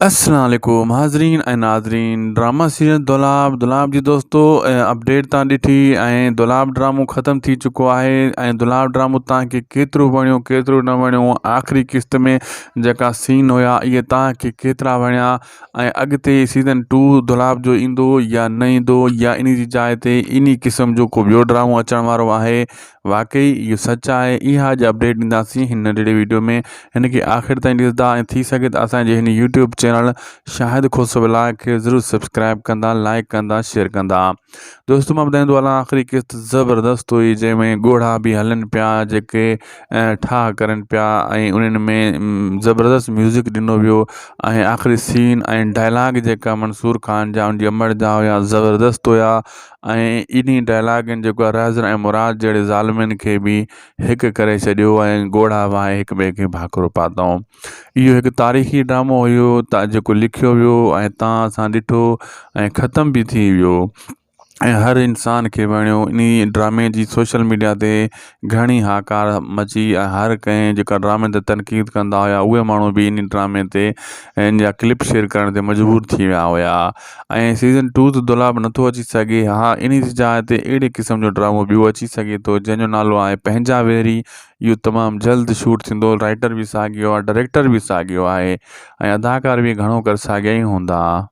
अस्सलाम वालेकुम हाज़रीन ऐं नाज़रीन। ड्रामा सीरियल दुलाब जी दोस्तों अपडेट तव्हां ॾिठी ऐं दुलाब ड्रामो ख़त्म थी चुको आहे ऐं दुलाब ड्रामो तव्हांखे केतिरो वणियो केतिरो न वणियो, आख़िरी क़िस्त में जेका सीन हुया इहे तव्हांखे केतिरा वणिया ऐं अॻिते सीज़न 2 दुलाब जो ईंदो या न ईंदो या इन जी जाइ ते इन क़िस्म जो को ॿियो ड्रामो अचण वारो आहे। वाकई इहो सच आहे। इहा अॼु अपडेट ॾींदासीं हिन नंढिड़े वीडियो में। हिन खे आख़िर ताईं ॾिसंदा ऐं थी सघे त असांजे हिन यूट्यूब चैनल शाहिद खुशबला खे ज़रूरु सब्सक्राइब कंदा, लाइक कंदा, शेयर कंदा। दोस्तों मां ॿुधाईंदो हलां आख़िरी क़िस्त ज़बरदस्त हुई, जंहिंमें ॻोढ़ा बि हलनि पिया जेके ठाह करनि पिया ऐं उन्हनि में ज़बरदस्त म्यूज़िक ॾिनो वियो ऐं आख़िरी सीन ऐं डायलॉग जेका मंसूर खान जा उनजी अमड़ जा हुया ज़बरदस्त हुया ऐं इन डायलॉगनि जेको आहे राज़ ऐं मुराद जहिड़े ज़ालिमनि खे बि हिकु करे छॾियो ऐं ॻोढ़ा वाहे हिक ॿिए खे भाकुर पातऊं। इहो हिकु तारीख़ी ड्रामो हुयो जेको लिखियो वियो ऐं तव्हां सां ॾिठो ऐं ख़तम बि थी वियो ऐं हर इंसान खे वणियो। इन ड्रामे जी सोशल मीडिया ते घणी हाकार मची ऐं हर कंहिं जेका ड्रामे ते तनक़ीद कंदा हुआ उहे माण्हू बि इन ड्रामे ते इन जा क्लिप शेयर करण ते मजबूर थी विया हुआ। ऐं सीज़न 2 त दुलाब नथो अची सघे। हा, इन जी जाइ ते अहिड़े क़िस्म जो ड्रामो ॿियो अची सघे थो जंहिंजो नालो आहे पंहिंजा वेरी। इहो तमामु जल्द शूट थींदो। राइटर बि साॻियो आहे, डायरेक्टर बि साॻियो आहे ऐं अदाकार बि घणो करे साॻिया ई हूंदा।